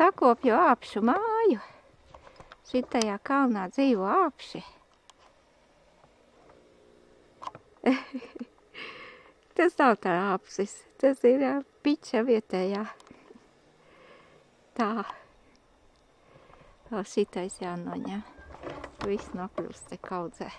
sakopju āpšu māju. Šitajā kalnā dzīvo āpši. Tas nav tā āpsis, tas ir piča vietējā. Tā. Vēl šitais jānoņem. Viss nokļūst te kaudzē.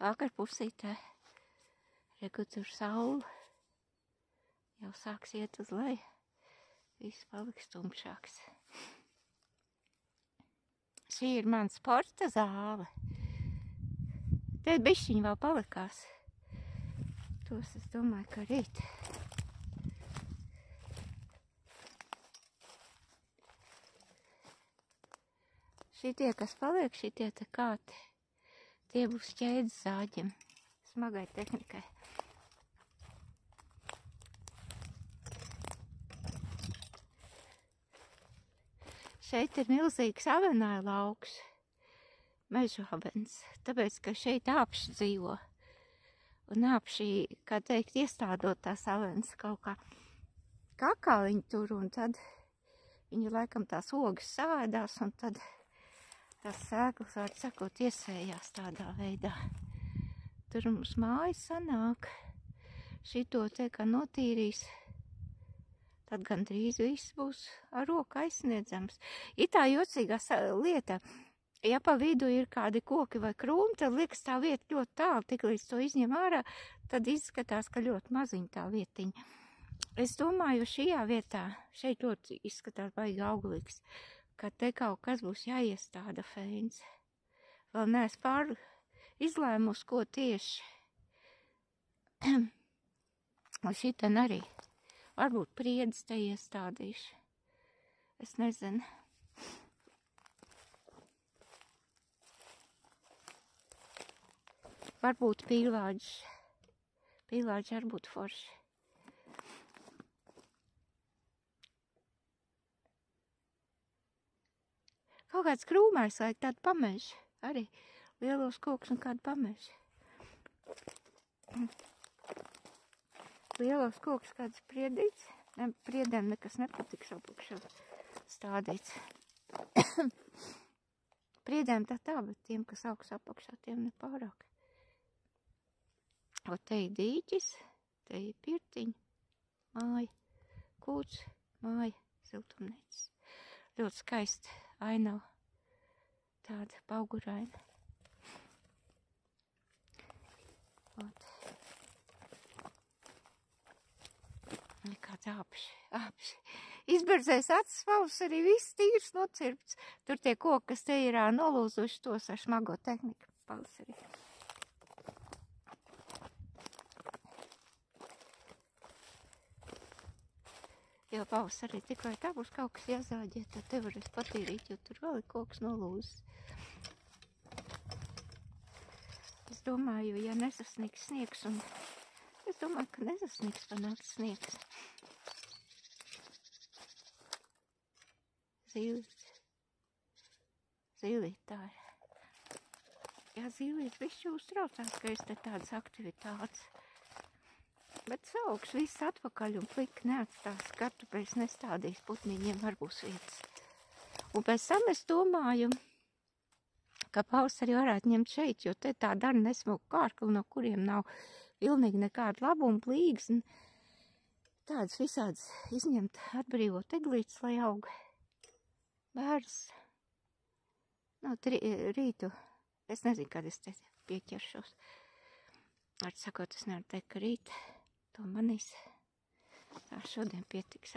vakarpusītē. Reku tur saule. Jau sāks iet uz leju. Viss paliks tumšāks. Šī ir mana sporta zāle. Te bišķiņi vēl palikās. Tos es domāju, ka rīt. Šitie, kas paliek, šitie te kāti, tie būs ķēdes zāģim, smagai tehnikai. Šeit ir milzīgs avenāja lauks, mežu avens, tāpēc, ka šeit āpši dzīvo. Un āpši, kā teikt, iestādot tās avenas kaut kā kakā viņi tur, un tad viņi laikam tās ogas sēdās, un tad tās sēklas, var sakot, iesējās tādā veidā. Tur mums mājas sanāk, šito te, kā notīrīs, tad gandrīz viss būs ar roku aizsniedzams. Ir tā jocīgā lieta, ja pa vidu ir kādi koki vai krūmi, tad liekas tā vieta ļoti tālu, tik līdz to izņem ārā, tad izskatās, ka ļoti maziņa tā vietiņa. Es domāju, šajā vietā, šeit ļoti izskatās baigi auglīgs, ka te kaut kas būs jāiestāda feins. Vēl neesmu izlēmusi, ko tieši. Un šiten arī. Varbūt priedes te iestādīšu. Es nezinu. Varbūt pīlāģis. Pīlāģi arī būtu forši. Kaut kāds krūmēs vajag tādu pameži. Arī lielos kokus un kādu pameži. Lielos kokus kāds priedīts. Priedēm nekas nepatiks apakšā stādīts. Priedēm tā, bet tiem, kas augs apakšā, tiem nepārāk. O te ir dīķis, te ir pirtiņa, māja, kūts, māja, siltumnīcas. Ļoti skaisti ainava, tāda pauguraina. Nekāds āpši. Izberzēs acis pavasarī, viss tīrs nocirpts. Tur tie koki, kas te ir nolūzuši, tos ar smago tehniku pavasarī. Jo pavasarī tikai tā būs kaut kas jāzāģē, tad te varēs patīrīt, jo tur vēl ir koks nolūzis. Es domāju, ja nesasniegs sniegs, un es domāju, ka nesasniegs panākt sniegs. Zīlīt tā ir. Jā, zīlīt viss uztraucās, ka es te tādas aktivitātes. Bet saugs viss atpakaļ un pliki neatstās, kartupeļus nestādīs, putniņiem var būs vietas. Un pēc tam es domāju, ka pavasarī varētu ņemt šeit, jo te tā dara nesmuku kārkli, no kuriem nav pilnīgi nekāda labuma, plīgas un tādas visādas izņemt, atbrīvot eglītes, lai aug bērns. No rītu, es nezinu, kad es te pieķeršos. Var sakot, es nevaru teikt, ka rīt to manīs. Tā šodien pietiks.